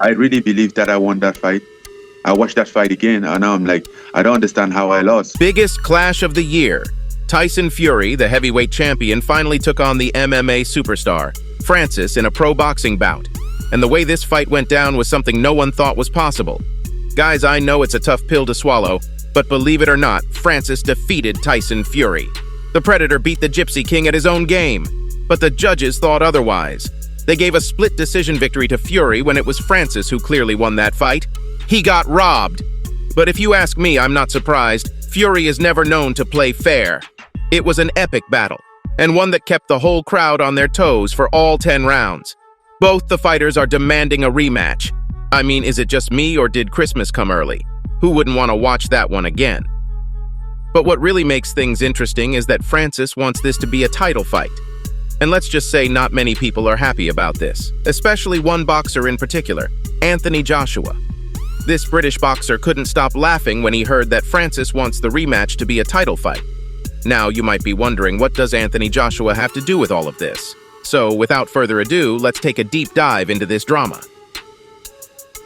I really believe that I won that fight. I watched that fight again, and now I'm like, I don't understand how I lost. Biggest clash of the year. Tyson Fury, the heavyweight champion, finally took on the MMA superstar, Francis, in a pro boxing bout. And the way this fight went down was something no one thought was possible. Guys, I know it's a tough pill to swallow, but believe it or not, Francis defeated Tyson Fury. The Predator beat the Gypsy King at his own game, but the judges thought otherwise. They gave a split decision victory to Fury when it was Francis who clearly won that fight. He got robbed. But if you ask me, I'm not surprised. Fury is never known to play fair. It was an epic battle, and one that kept the whole crowd on their toes for all 10 rounds. Both the fighters are demanding a rematch. I mean, is it just me or did Christmas come early? Who wouldn't want to watch that one again? But what really makes things interesting is that Francis wants this to be a title fight. And let's just say not many people are happy about this, especially one boxer in particular, Anthony Joshua. This British boxer couldn't stop laughing when he heard that Francis wants the rematch to be a title fight. Now, you might be wondering, what does Anthony Joshua have to do with all of this? So, without further ado, let's take a deep dive into this drama.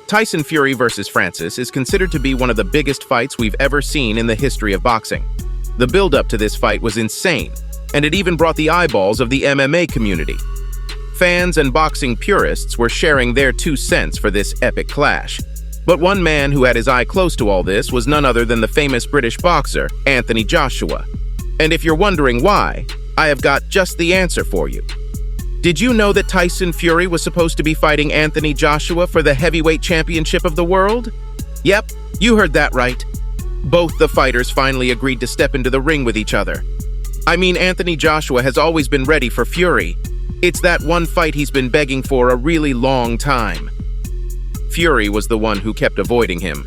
Tyson Fury versus Francis is considered to be one of the biggest fights we've ever seen in the history of boxing. The build-up to this fight was insane, and it even brought the eyeballs of the MMA community. Fans and boxing purists were sharing their 2 cents for this epic clash. But one man who had his eye close to all this was none other than the famous British boxer, Anthony Joshua. And if you're wondering why, I have got just the answer for you. Did you know that Tyson Fury was supposed to be fighting Anthony Joshua for the heavyweight championship of the world? Yep, you heard that right. Both the fighters finally agreed to step into the ring with each other. I mean, Anthony Joshua has always been ready for Fury. It's that one fight he's been begging for a really long time. Fury was the one who kept avoiding him.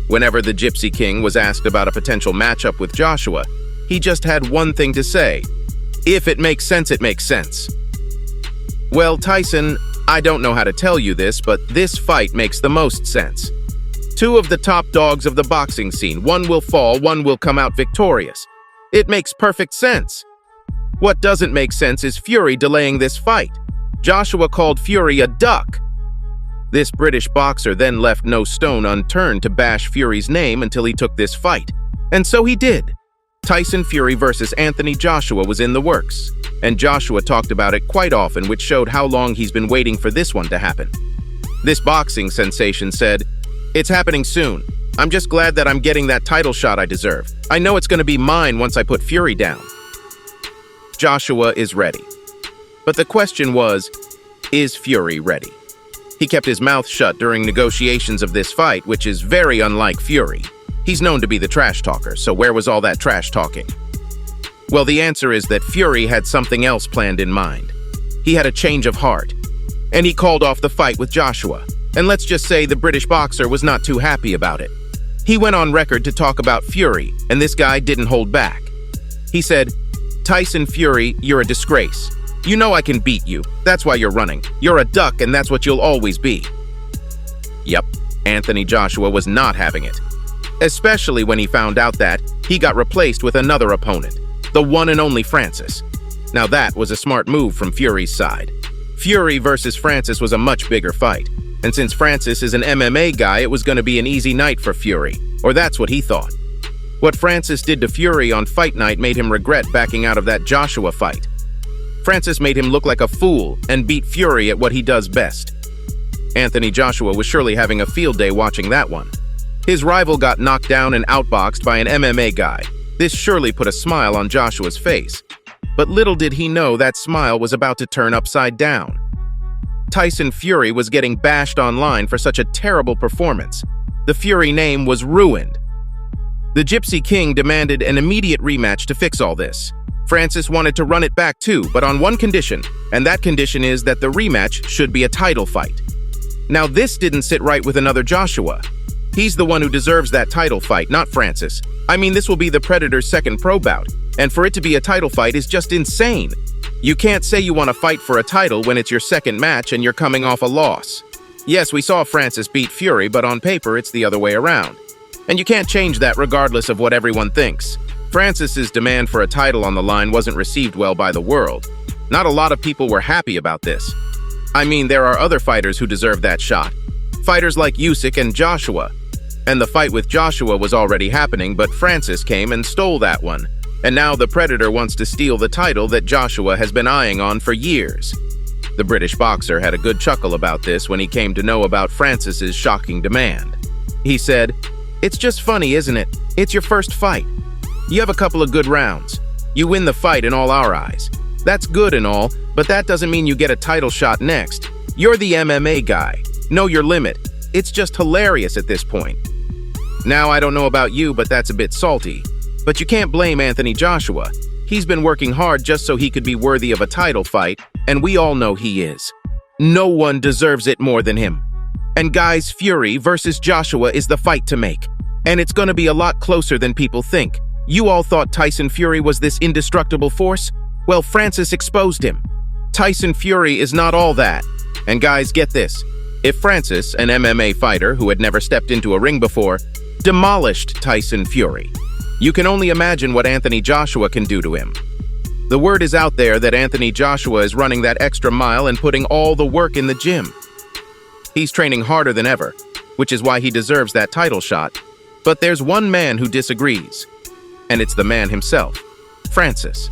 Whenever the Gypsy King was asked about a potential matchup with Joshua, he just had one thing to say: if it makes sense, it makes sense. Well, Tyson, I don't know how to tell you this, but this fight makes the most sense. 2 of the top dogs of the boxing scene, one will fall, one will come out victorious. It makes perfect sense. What doesn't make sense is Fury delaying this fight. Joshua called Fury a duck. This British boxer then left no stone unturned to bash Fury's name until he took this fight. And so he did. Tyson Fury versus Anthony Joshua was in the works, and Joshua talked about it quite often, which showed how long he's been waiting for this one to happen. This boxing sensation said, "It's happening soon. I'm just glad that I'm getting that title shot I deserve. I know it's going to be mine once I put Fury down." Joshua is ready. But the question was, is Fury ready? He kept his mouth shut during negotiations of this fight, which is very unlike Fury. He's known to be the trash talker, so where was all that trash talking? Well, the answer is that Fury had something else planned in mind. He had a change of heart, and he called off the fight with Joshua. And let's just say the British boxer was not too happy about it. He went on record to talk about Fury, and this guy didn't hold back. He said, "Tyson Fury, you're a disgrace. You know I can beat you. That's why you're running. You're a duck, and that's what you'll always be." Yep, Anthony Joshua was not having it. Especially when he found out that he got replaced with another opponent, the one and only Francis. Now that was a smart move from Fury's side. Fury versus Francis was a much bigger fight, and since Francis is an MMA guy, it was going to be an easy night for Fury, or that's what he thought. What Francis did to Fury on fight night made him regret backing out of that Joshua fight. Francis made him look like a fool and beat Fury at what he does best. Anthony Joshua was surely having a field day watching that one. His rival got knocked down and outboxed by an MMA guy. This surely put a smile on Joshua's face. But little did he know that smile was about to turn upside down. Tyson Fury was getting bashed online for such a terrible performance. The Fury name was ruined. The Gypsy King demanded an immediate rematch to fix all this. Francis wanted to run it back too, but on one condition, and that condition is that the rematch should be a title fight. Now this didn't sit right with another Joshua. He's the one who deserves that title fight, not Francis. I mean, this will be the Predator's second pro bout, and for it to be a title fight is just insane. You can't say you want to fight for a title when it's your second match and you're coming off a loss. Yes, we saw Francis beat Fury, but on paper it's the other way around. And you can't change that regardless of what everyone thinks. Francis's demand for a title on the line wasn't received well by the world. Not a lot of people were happy about this. I mean, there are other fighters who deserve that shot. Fighters like Usyk and Joshua. And the fight with Joshua was already happening, but Francis came and stole that one. And now the Predator wants to steal the title that Joshua has been eyeing on for years. The British boxer had a good chuckle about this when he came to know about Francis's shocking demand. He said, "It's just funny, isn't it? It's your first fight. You have a couple of good rounds. You win the fight in all our eyes. That's good and all, but that doesn't mean you get a title shot next. You're the MMA guy. Know your limit. It's just hilarious at this point." Now, I don't know about you, but that's a bit salty. But you can't blame Anthony Joshua. He's been working hard just so he could be worthy of a title fight, and we all know he is. No one deserves it more than him. And guys, Fury versus Joshua is the fight to make. And it's gonna be a lot closer than people think. You all thought Tyson Fury was this indestructible force? Well, Francis exposed him. Tyson Fury is not all that. And guys, get this. If Francis, an MMA fighter who had never stepped into a ring before, demolished Tyson Fury, you can only imagine what Anthony Joshua can do to him. The word is out there that Anthony Joshua is running that extra mile and putting all the work in the gym. He's training harder than ever, which is why he deserves that title shot. But there's one man who disagrees, and it's the man himself, Francis.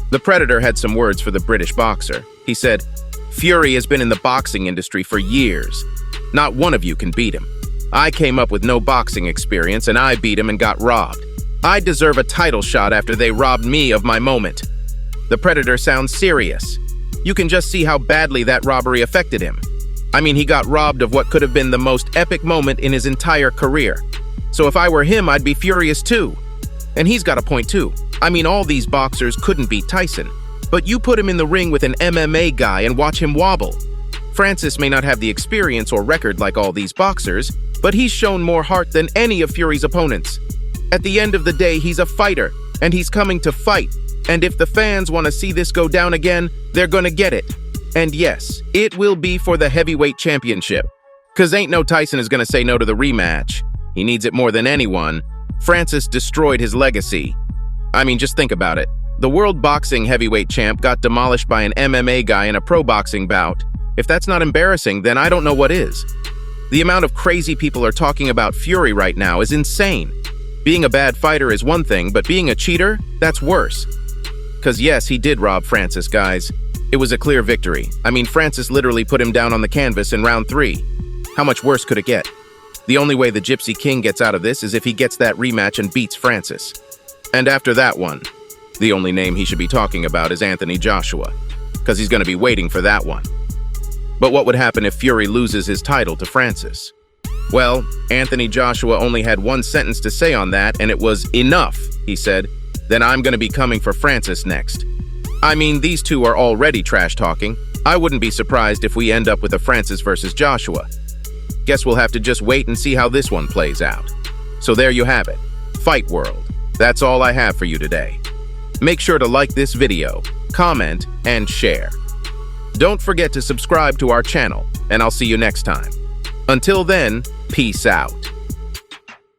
The Predator had some words for the British boxer. He said, "Fury has been in the boxing industry for years. Not one of you can beat him. I came up with no boxing experience, and I beat him and got robbed. I deserve a title shot after they robbed me of my moment." The Predator sounds serious. You can just see how badly that robbery affected him. I mean, he got robbed of what could have been the most epic moment in his entire career. So if I were him, I'd be furious too. And he's got a point too. I mean, all these boxers couldn't beat Tyson. But you put him in the ring with an MMA guy and watch him wobble. Francis may not have the experience or record like all these boxers, but he's shown more heart than any of Fury's opponents. At the end of the day, he's a fighter, and he's coming to fight. And if the fans want to see this go down again, they're gonna get it. And yes, it will be for the heavyweight championship. 'Cause ain't no Tyson is gonna say no to the rematch. He needs it more than anyone. Francis destroyed his legacy. I mean, just think about it. The world boxing heavyweight champ got demolished by an MMA guy in a pro boxing bout. If that's not embarrassing, then I don't know what is. The amount of crazy people are talking about Fury right now is insane. Being a bad fighter is one thing, but being a cheater, that's worse. 'Cause yes, he did rob Francis, guys. It was a clear victory. I mean, Francis literally put him down on the canvas in round 3. How much worse could it get? The only way the Gypsy King gets out of this is if he gets that rematch and beats Francis. And after that one, the only name he should be talking about is Anthony Joshua, because he's going to be waiting for that one. But what would happen if Fury loses his title to Francis? Well, Anthony Joshua only had one sentence to say on that, and it was, "Enough," he said. "Then I'm going to be coming for Francis next." I mean, these two are already trash-talking. I wouldn't be surprised if we end up with a Francis versus Joshua. Guess we'll have to just wait and see how this one plays out. So there you have it. Fight World. That's all I have for you today. Make sure to like this video, comment, and share. Don't forget to subscribe to our channel, and I'll see you next time. Until then, peace out.